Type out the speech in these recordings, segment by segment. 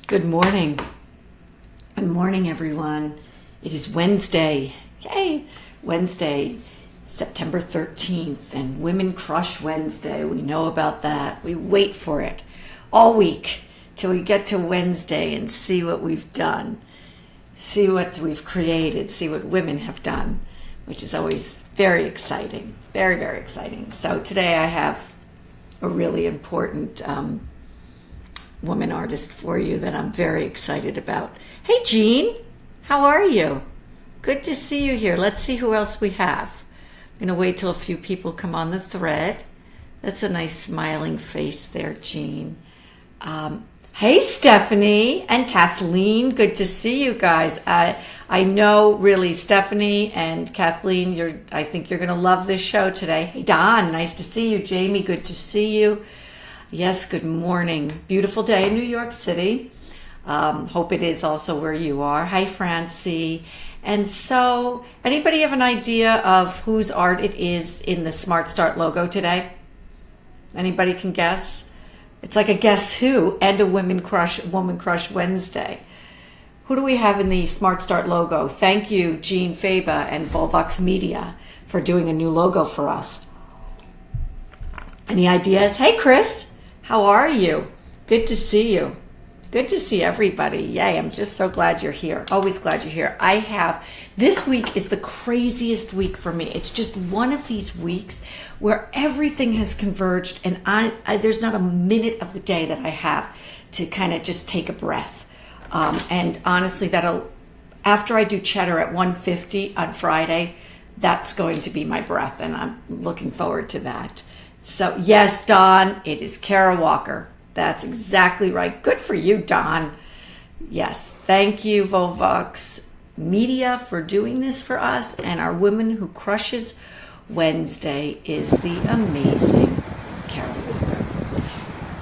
Good morning. Good morning, everyone. It is Wednesday. Yay! Wednesday, September 13th, and Women Crush Wednesday. We know about that. We wait for it all week till we get to Wednesday and see what we've done, see what we've created, see what women have done, which is always very exciting. Very, very exciting. So today I have a really important woman artist for you that I'm very excited about. Hey, Jean, how are you? Good to see you here. Let's see who else we have. I'm going to wait till a few people come on the thread. That's a nice smiling face there, Jean. Hey, Stephanie and Kathleen. Good to see you guys. I know, really, Stephanie and Kathleen, I think you're going to love this show today. Hey, Don, nice to see you. Jamie, good to see you. Yes, good morning. Beautiful day in New York City. Hope it is also where you are. Hi, Francie. And so, anybody have an idea of whose art it is in the Smart Start logo today? Anybody can guess? It's like a guess who and a Woman Crush Wednesday. Who do we have in the Smart Start logo? Thank you, Jean Faba and Volvox Media, for doing a new logo for us. Any ideas? Hey, Chris. How are you? Good to see you. Good to see everybody. Yay, I'm just so glad you're here. Always glad you're here. This week is the craziest week for me. It's just one of these weeks where everything has converged and there's not a minute of the day that I have to kind of just take a breath. And honestly, after I do Cheddar at 1:50 on Friday, that's going to be my breath, and I'm looking forward to that. So, yes, Don, it is Kara Walker. That's exactly right. Good for you, Don. Yes, thank you, Volvox Media, for doing this for us. And our Women Who Crushes Wednesday is the amazing Kara Walker.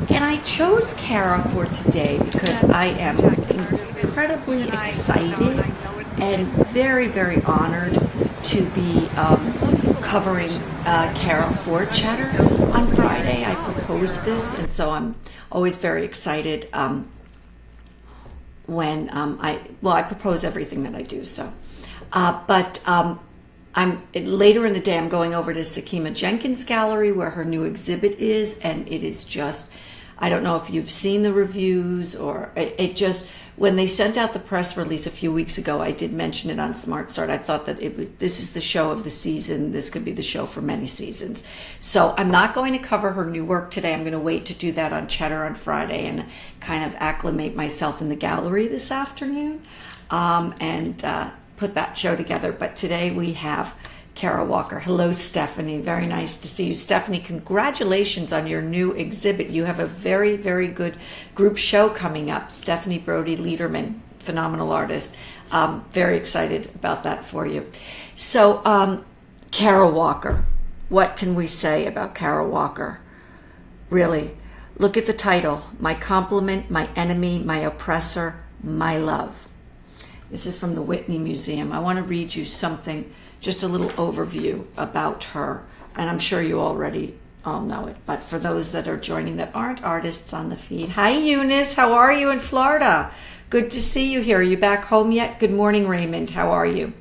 And I chose Kara for today because I am incredibly excited and very, very honored to be covering Kara for Cheddar on Friday. I proposed this, and so I'm always very excited when I propose everything that I do. So, I'm later in the day. I'm going over to Sakima Jenkins Gallery where her new exhibit is, and it is just. I don't know if you've seen the reviews or it just. When they sent out the press release a few weeks ago, I did mention it on Smart Start. I thought that this is the show of the season. This could be the show for many seasons. So I'm not going to cover her new work today. I'm going to wait to do that on Cheddar on Friday and kind of acclimate myself in the gallery this afternoon and put that show together. But today we have Kara Walker. Hello, Stephanie. Very nice to see you. Stephanie, congratulations on your new exhibit. You have a very, very good group show coming up. Stephanie Brody Liederman, phenomenal artist. Very excited about that for you. So, Kara Walker. What can we say about Kara Walker? Really, look at the title. My compliment, my enemy, my oppressor, my love. This is from the Whitney Museum. I want to read you something, just a little overview about her. And I'm sure you already all know it. But for those that are joining that aren't artists on the feed. Hi, Eunice. How are you in Florida? Good to see you here. Are you back home yet? Good morning, Raymond. How are you?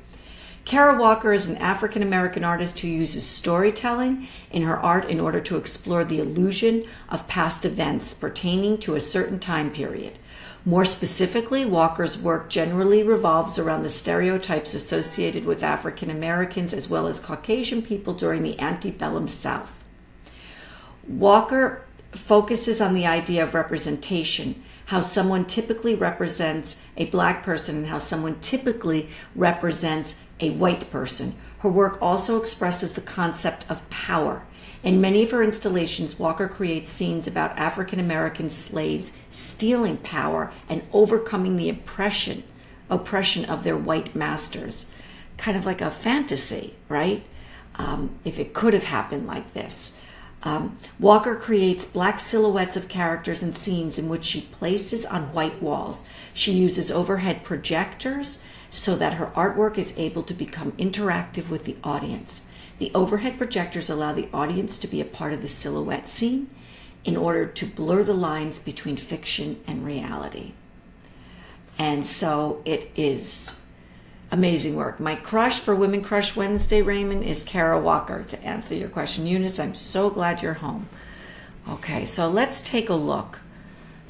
Kara Walker is an African-American artist who uses storytelling in her art in order to explore the illusion of past events pertaining to a certain time period. More specifically, Walker's work generally revolves around the stereotypes associated with African Americans as well as Caucasian people during the antebellum South. Walker focuses on the idea of representation, how someone typically represents a black person and how someone typically represents a white person. Her work also expresses the concept of power. In many of her installations, Walker creates scenes about African American slaves stealing power and overcoming the oppression of their white masters. Kind of like a fantasy, right? If it could have happened like this. Walker creates black silhouettes of characters and scenes in which she places on white walls. She uses overhead projectors so that her artwork is able to become interactive with the audience. The overhead projectors allow the audience to be a part of the silhouette scene in order to blur the lines between fiction and reality. And so it is amazing work. My crush for Women Crush Wednesday, Raymond, is Kara Walker, to answer your question. Eunice, I'm so glad you're home. Okay, so let's take a look.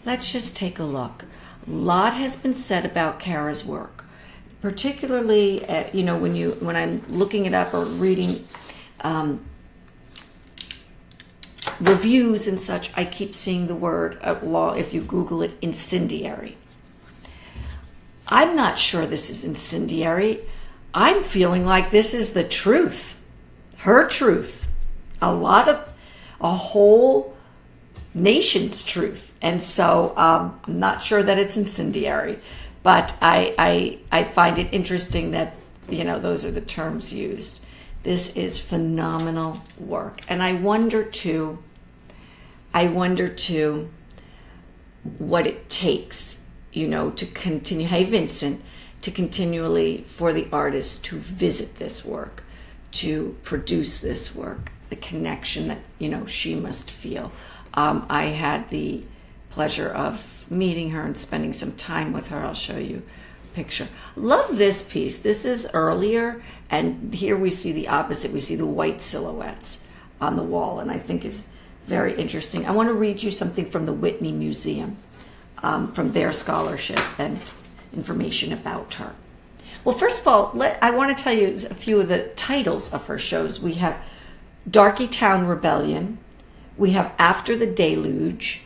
Let's just take a look. A lot has been said about Kara's work, particularly, when I'm looking it up or reading reviews and such, I keep seeing the word, if you Google it, incendiary. I'm not sure this is incendiary. I'm feeling like this is the truth, her truth, a whole nation's truth. And so I'm not sure that it's incendiary, but I find it interesting that, those are the terms used. This is phenomenal work. And I wonder too what it takes, to continue, hey Vincent, to continually, for the artist to visit this work, to produce this work, the connection that, she must feel. I had the pleasure of meeting her and spending some time with her. I'll show you a picture. Love this piece. This is earlier, and here we see the opposite. We see the white silhouettes on the wall, and I think is very interesting. I want to read you something from the Whitney Museum, from their scholarship and information about her. Well, first of all, I want to tell you a few of the titles of her shows. We have Darkytown Rebellion. We have After the Deluge.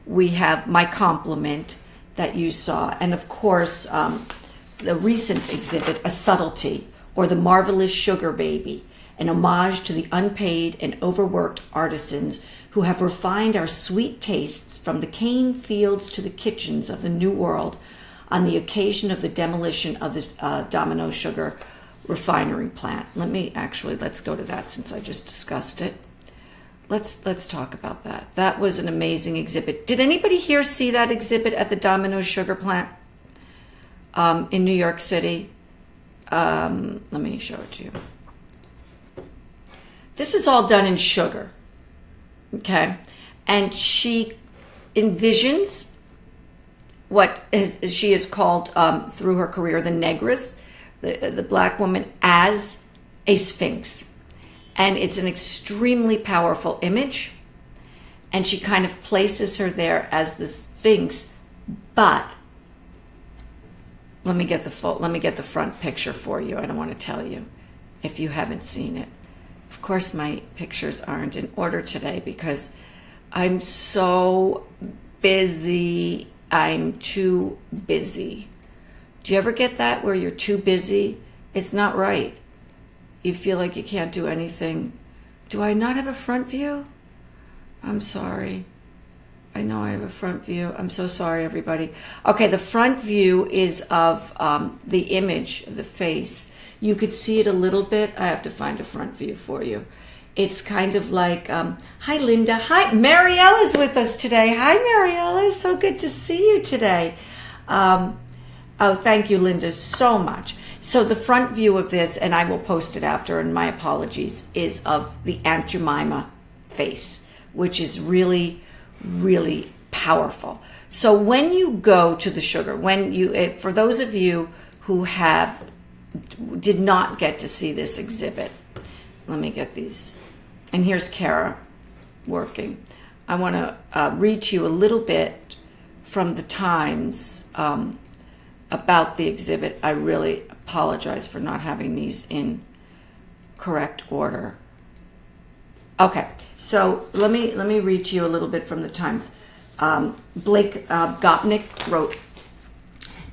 We have My Compliment that you saw. And of course, the recent exhibit, A Subtlety, or The Marvelous Sugar Baby, an homage to the unpaid and overworked artisans who have refined our sweet tastes from the cane fields to the kitchens of the New World on the occasion of the demolition of the Domino Sugar refinery plant. Let's go to that since I just discussed it. Let's talk about that. That was an amazing exhibit. Did anybody here see that exhibit at the Domino Sugar plant in New York City? Let me show it to you. This is all done in sugar, okay? And she envisions what she is called through her career the negress, the black woman, as a sphinx. And it's an extremely powerful image. And she kind of places her there as the sphinx. But let me get the front picture for you. I don't want to tell you if you haven't seen it. Of course, my pictures aren't in order today because I'm so busy. I'm too busy. Do you ever get that where you're too busy? It's not right. You feel like you can't do anything. Do I not have a front view? I'm sorry. I know I have a front view. I'm so sorry, everybody. Okay, the front view is of the image of the face. You could see it a little bit. I have to find a front view for you. It's kind of like, hi, Linda. Hi, Marielle is with us today. Hi, Marielle. It's so good to see you today. Thank you, Linda, so much. So the front view of this, and I will post it after, and my apologies, is of the Aunt Jemima face, which is really, really powerful. So when you go to the sugar, for those of you who did not get to see this exhibit, let me get these. And here's Kara working. I want to read to you a little bit from the Times about the exhibit. I really apologize for not having these in correct order. Okay, so let me read to you a little bit from the Times. Blake Gopnik wrote,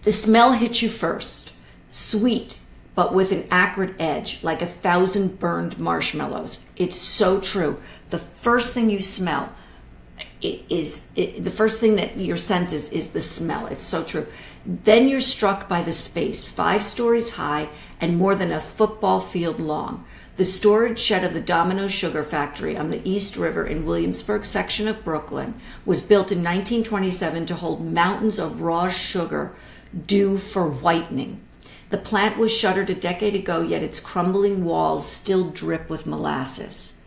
"The smell hits you first, sweet, but with an acrid edge, like 1,000 burned marshmallows. It's so true. The first thing you smell, the first thing that your senses is the smell. It's so true. Then you're struck by the space, 5 stories high and more than a football field long. The storage shed of the Domino Sugar Factory on the East River in Williamsburg section of Brooklyn was built in 1927 to hold mountains of raw sugar due for whitening. The plant was shuttered a decade ago, yet its crumbling walls still drip with molasses.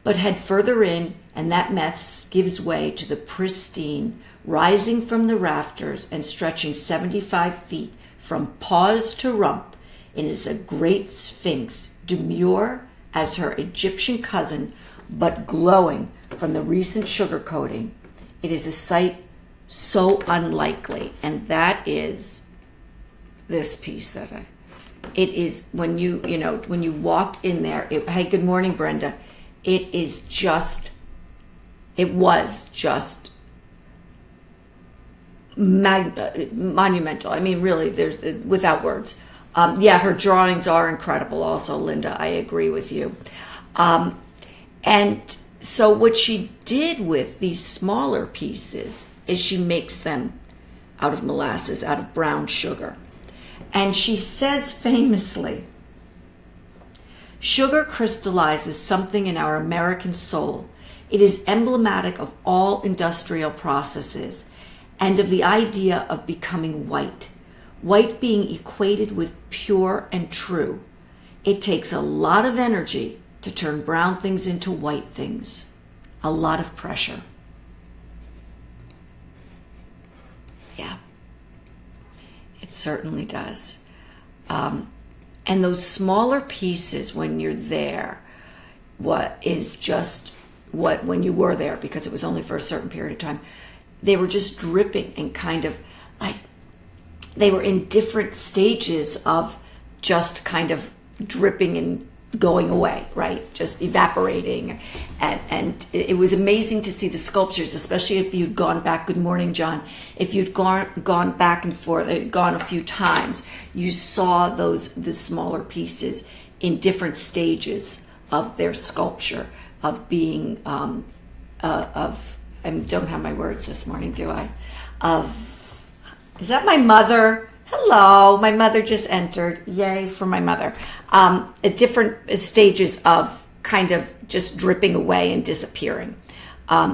But head further in, and that mess gives way to the pristine, rising from the rafters and stretching 75 feet from paws to rump. It is a great sphinx, demure as her Egyptian cousin, but glowing from the recent sugar coating. It is a sight so unlikely, and that is this piece it is when when you walked in there. Hey, good morning, Brenda. It was just monumental. I mean, really, there's without words. Her drawings are incredible also, Linda. I agree with you. And so what she did with these smaller pieces is she makes them out of molasses, out of brown sugar. And she says famously, sugar crystallizes something in our American soul. It is emblematic of all industrial processes and of the idea of becoming white. White being equated with pure and true. It takes a lot of energy to turn brown things into white things. A lot of pressure. Yeah, it certainly does. And those smaller pieces when you're there, when you were there, because it was only for a certain period of time, they were just dripping and kind of like, they were in different stages of just kind of dripping and going away, right? Just evaporating. And it was amazing to see the sculptures, especially if you'd gone back. Good morning, John. If you'd gone back and forth, gone a few times, you saw the smaller pieces in different stages of their sculpture, of being, I don't have my words this morning, do I? Is that my mother? Hello, my mother just entered. Yay for my mother. At different stages of kind of just dripping away and disappearing,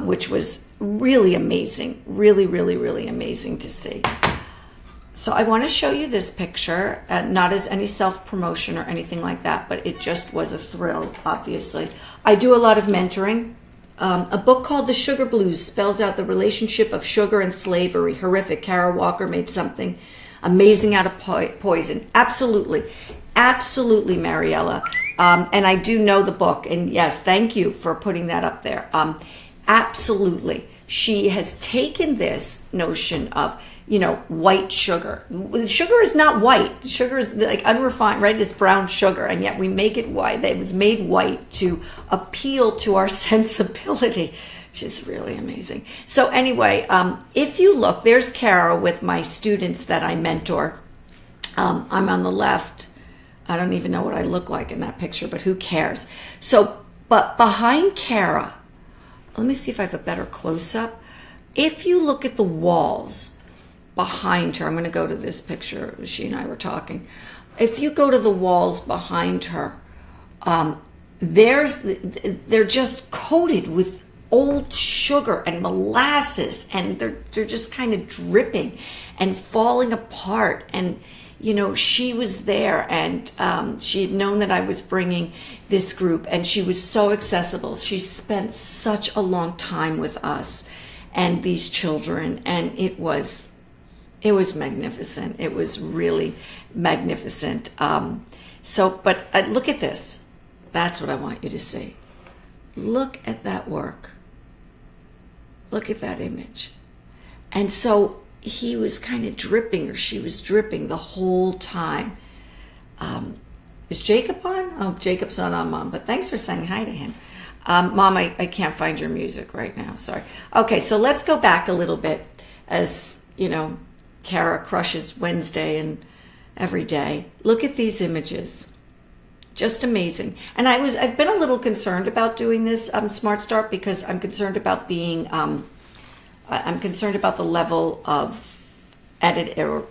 which was really amazing. Really, really, really amazing to see. So I want to show you this picture, not as any self-promotion or anything like that, but it just was a thrill, obviously. I do a lot of mentoring. A book called The Sugar Blues spells out the relationship of sugar and slavery. Horrific. Kara Walker made something amazing out of poison. Absolutely. Absolutely, Mariella. And I do know the book. And yes, thank you for putting that up there. Absolutely. She has taken this notion of, white sugar. Sugar is not white. Sugar is like unrefined, right? It's brown sugar. And yet we make it white. It was made white to appeal to our sensibility, which is really amazing. So anyway, if you look, there's Kara with my students that I mentor. I'm on the left. I don't even know what I look like in that picture, but who cares? So, but behind Kara, let me see if I have a better close-up. If you look at the walls behind her, I'm going to go to this picture. She and I were talking. If you go to the walls behind her, they're just coated with old sugar and molasses, and they're just kind of dripping and falling apart. And she was there, and she had known that I was bringing this group, and she was so accessible. She spent such a long time with us and these children, and it was magnificent. It was really magnificent. But look at this. That's what I want you to see. Look at that work. Look at that image. And so he was kind of dripping, or she was dripping the whole time. Is Jacob on? Oh, Jacob's not on, Mom, but thanks for saying hi to him. Mom, I can't find your music right now. Sorry. Okay, so let's go back a little bit. As Kara crushes Wednesday and every day. Look at these images. Just amazing. And I've been a little concerned about doing this Smart Start, because I'm concerned about being, I'm concerned about the level of edit, or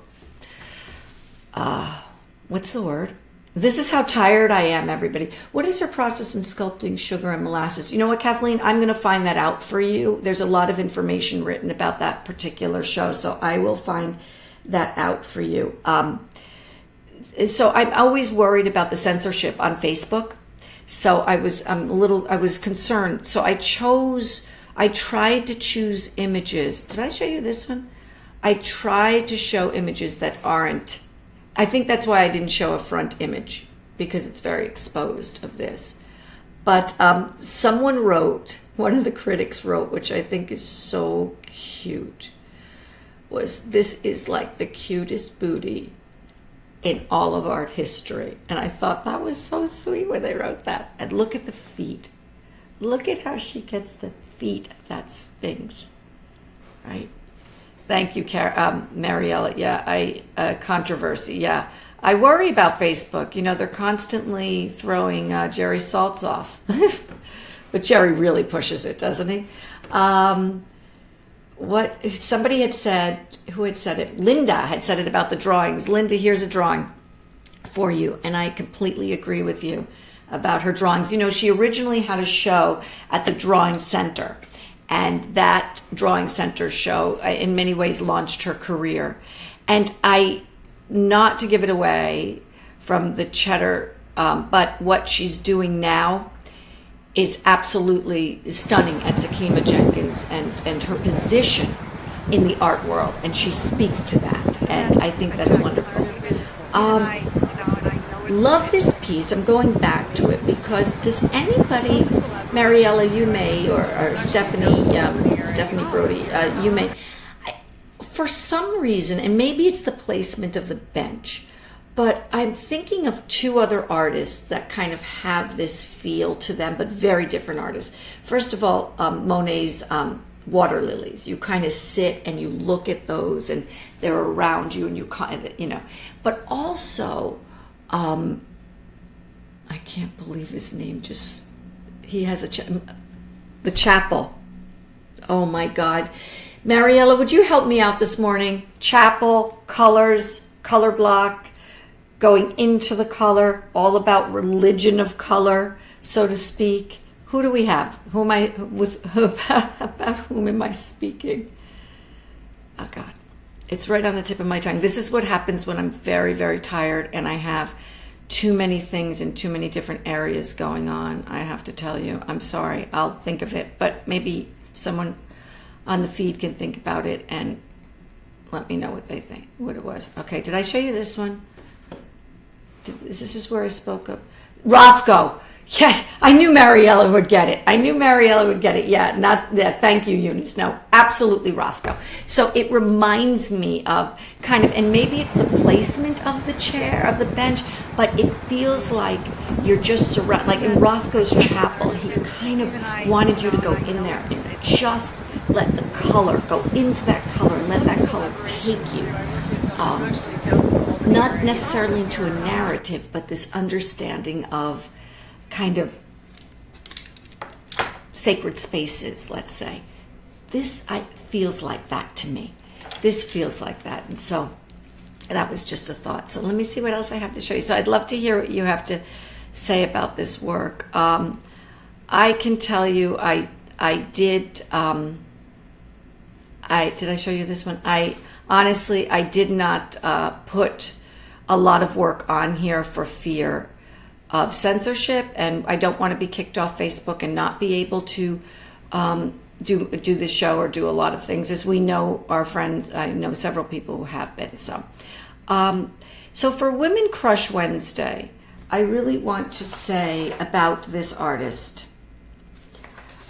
what's the word? This is how tired I am, everybody. What is her process in sculpting sugar and molasses? You know what, Kathleen? I'm going to find that out for you. There's a lot of information written about that particular show, so I will find that out for you. So I'm always worried about the censorship on Facebook, So I was concerned. So I tried to choose images. Did I show you this one? I tried to show images that aren't, I think that's why I didn't show a front image, because it's very exposed of this. But someone wrote, one of the critics wrote, which I think is so cute, was, "This is like the cutest booty in all of art history." And I thought that was so sweet when they wrote that. And look at the feet. Look at how she gets the feet of that Sphinx, right? Thank you, Mariella. Yeah, controversy. Yeah, I worry about Facebook. You know, they're constantly throwing Jerry Saltz off. But Jerry really pushes it, doesn't he? What somebody had said, who had said it? Linda had said it about the drawings. Linda, here's a drawing for you. And I completely agree with you about her drawings. You know, she originally had a show at the Drawing Center. And that Drawing Center show, in many ways, launched her career. And not to give it away from the cheddar, but what she's doing now is absolutely stunning at Sakima Jenkins and her position in the art world. And she speaks to that. And I think that's wonderful. Love this piece. I'm going back to it because does anybody, Mariella, you may, or Stephanie Brody, you may, for some reason, and maybe it's the placement of the bench, but I'm thinking of two other artists that kind of have this feel to them, but very different artists. First of all, Monet's water lilies. You kind of sit and you look at those and they're around you and you kind of, you know, but also, I can't believe his name just, he has the chapel. Oh my God. Mariella, would you help me out this morning? Chapel, colors, color block, going into the color, all about religion of color, so to speak. Who do we have? About whom am I speaking? Oh God, it's right on the tip of my tongue. This is what happens when I'm very, very tired and I have too many things in too many different areas going on. I have to tell you, I'm sorry. I'll think of it, but maybe someone on the feed can think about it and let me know what they think, what it was. Okay, did I show you this one? This is where I spoke of Roscoe. Yeah, I knew Mariella would get it. Yeah, thank you, Eunice. No, absolutely Roscoe. So it reminds me of kind of, and maybe it's the placement of the chair, of the bench, but it feels like you're just surrounded, like in Roscoe's chapel, he kind of wanted you to go in there and just let the color go into that color and let that color take you. Not necessarily into a narrative, but this understanding of kind of sacred spaces, let's say. This feels like that to me. This feels like that. And so that was just a thought. So let me see what else I have to show you. So I'd love to hear what you have to say about this work. I can tell you I did, did I show you this one? I did not put a lot of work on here for fear of censorship, and I don't want to be kicked off Facebook and not be able to do the show or do a lot of things. As we know, our friends, I know several people who have been. So for Women Crush Wednesday, I really want to say about this artist.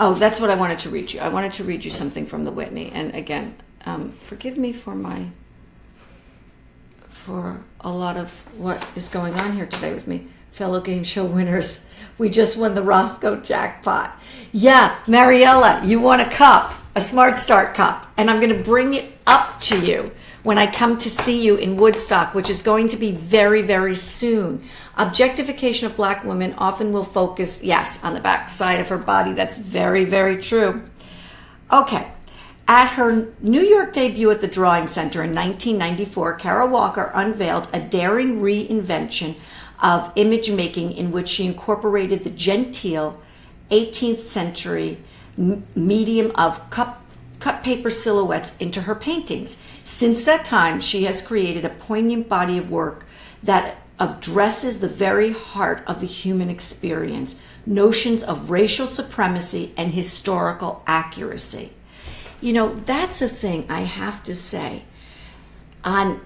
Oh, that's what I wanted to read you. I wanted to read you something from the Whitney. And again, forgive me for a lot of what is going on here today with me. Fellow game show winners, we just won the Rothko jackpot. Yeah, Mariella, you won a cup, a Smart Start cup, and I'm going to bring it up to you when I come to see you in Woodstock, which is going to be very, very soon. Objectification of Black women often will focus, yes, on the back side of her body. That's very, very true. Okay. At her New York debut at the Drawing Center in 1994, Kara Walker unveiled a daring reinvention of image making in which she incorporated the genteel 18th century medium of cut paper silhouettes into her paintings. Since that time, she has created a poignant body of work that addresses the very heart of the human experience, notions of racial supremacy and historical accuracy. You know, that's a thing I have to say on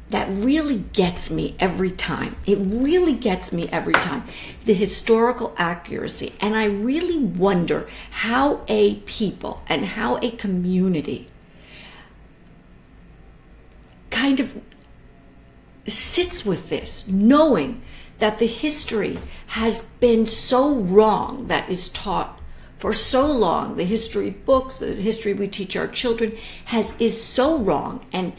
that really gets me every time. It really gets me every time. The historical accuracy. And I really wonder how a people and how a community kind of sits with this, knowing that the history has been so wrong that is taught for so long. The history books, the history we teach our children is so wrong and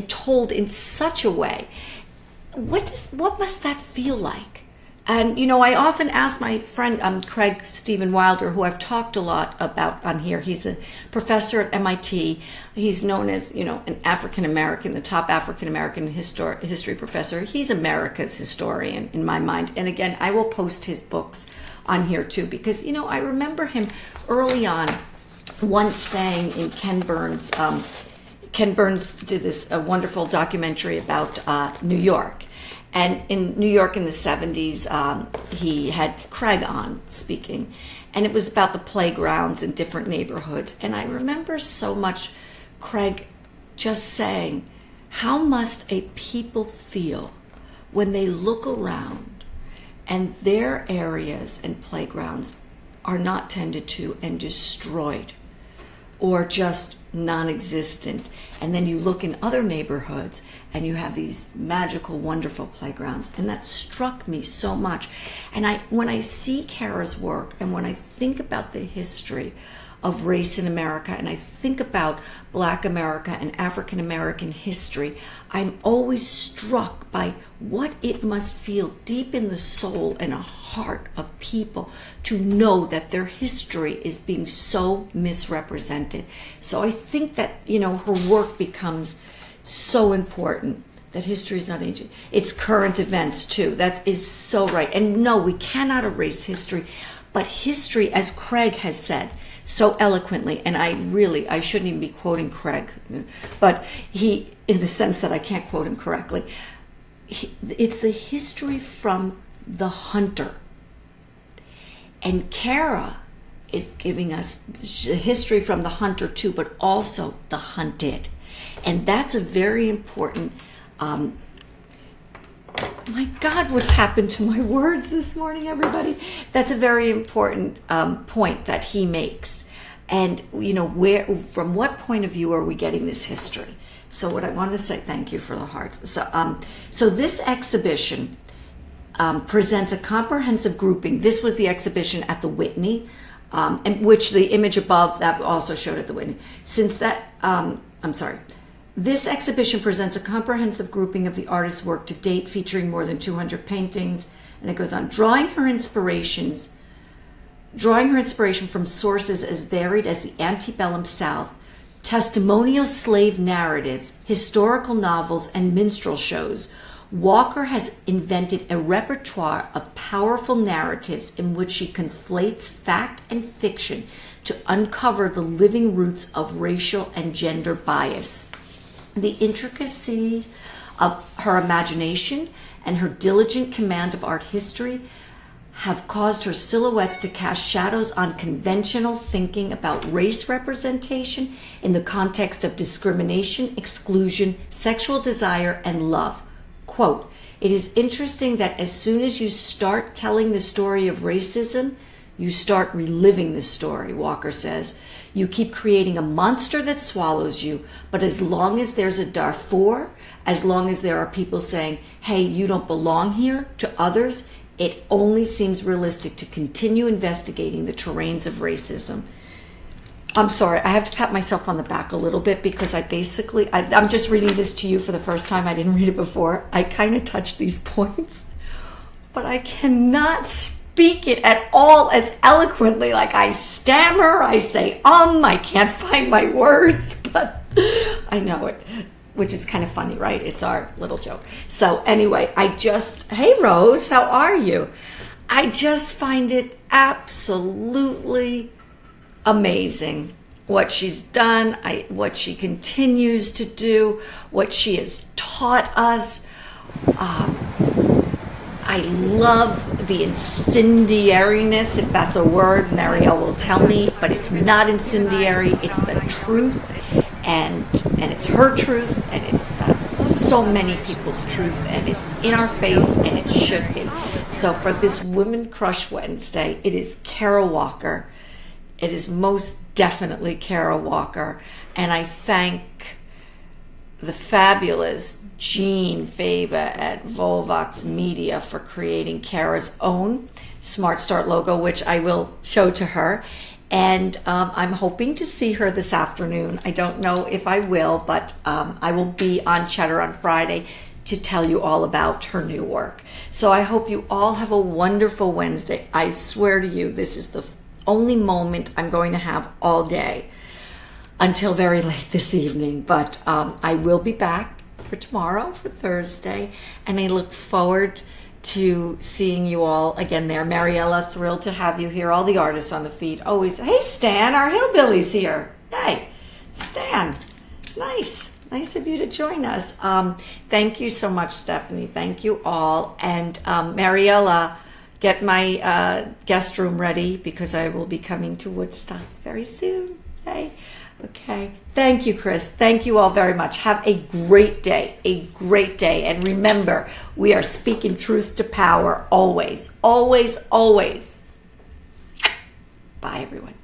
told in such a way. What must that feel like? And, you know, I often ask my friend, Craig Stephen Wilder, who I've talked a lot about on here. He's a professor at MIT. He's known as, you know, an African-American, the top African-American history professor. He's America's historian in my mind. And again, I will post his books on here too, because, you know, I remember him early on once saying in Ken Burns did this wonderful documentary about New York. And in New York in the 70s, he had Craig on speaking. And it was about the playgrounds in different neighborhoods. And I remember so much Craig just saying, how must a people feel when they look around and their areas and playgrounds are not tended to and destroyed or just non-existent. And then you look in other neighborhoods and you have these magical, wonderful playgrounds. And that struck me so much. And when I see Kara's work and when I think about the history of race in America and I think about Black America and African American history, I'm always struck by what it must feel deep in the soul and a heart of people to know that their history is being so misrepresented. So I think that, you know, her work becomes so important, that history is not ancient. It's current events too. That is so right. And no, we cannot erase history, but history, as Craig has said so eloquently, and I shouldn't even be quoting Craig, but he, in the sense that I can't quote him correctly, it's the history from the hunter. And Kara is giving us history from the hunter too, but also the hunted. And that's a very important, my God, what's happened to my words this morning, everybody? That's a very important point that he makes. And, you know, from what point of view are we getting this history? So what I want to say, thank you for the hearts. So this exhibition presents a comprehensive grouping. This was the exhibition at the Whitney, and which the image above that also showed at the Whitney. This exhibition presents a comprehensive grouping of the artist's work to date, featuring more than 200 paintings. And it goes on, drawing her inspiration from sources as varied as the antebellum South, testimonial slave narratives, historical novels, and minstrel shows. Walker has invented a repertoire of powerful narratives in which she conflates fact and fiction to uncover the living roots of racial and gender bias. The intricacies of her imagination and her diligent command of art history have caused her silhouettes to cast shadows on conventional thinking about race representation in the context of discrimination, exclusion, sexual desire, and love. Quote, "It is interesting that as soon as you start telling the story of racism, you start reliving the story," Walker says. "You keep creating a monster that swallows you, but as long as there's a Darfur, as long as there are people saying, hey, you don't belong here, to others, it only seems realistic to continue investigating the terrains of racism." I'm sorry, I have to pat myself on the back a little bit because I'm just reading this to you for the first time. I didn't read it before. I kind of touched these points, but I cannot speak it at all as eloquently. Like, I stammer, I say, I can't find my words, but I know it, which is kind of funny, right? It's our little joke. So anyway, hey Rose, how are you? I just find it absolutely amazing what she's done, what she continues to do, what she has taught us, I love the incendiariness, if that's a word. Marielle will tell me, but it's not incendiary. It's the truth, and it's her truth, and it's so many people's truth, and it's in our face, and it should be. So for this Women Crush Wednesday, it is Kara Walker. It is most definitely Kara Walker, and I thank the fabulous Jean Faber at Volvox Media for creating Kara's own Smart Start logo, which I will show to her. And I'm hoping to see her this afternoon. I don't know if I will, but I will be on Cheddar on Friday to tell you all about her new work. So I hope you all have a wonderful Wednesday. I swear to you, this is the only moment I'm going to have all day until very late this evening. But I will be back for tomorrow, for Thursday, and I look forward to seeing you all again there. Mariella, thrilled to have you here. All the artists on the feed always, hey Stan, our hillbilly's here. Hey, Stan, nice of you to join us. Thank you so much, Stephanie. Thank you all. And Mariella, get my guest room ready because I will be coming to Woodstock very soon. Hey. Okay. Thank you, Chris. Thank you all very much. Have a great day. And remember, we are speaking truth to power always, always, always. Bye, everyone.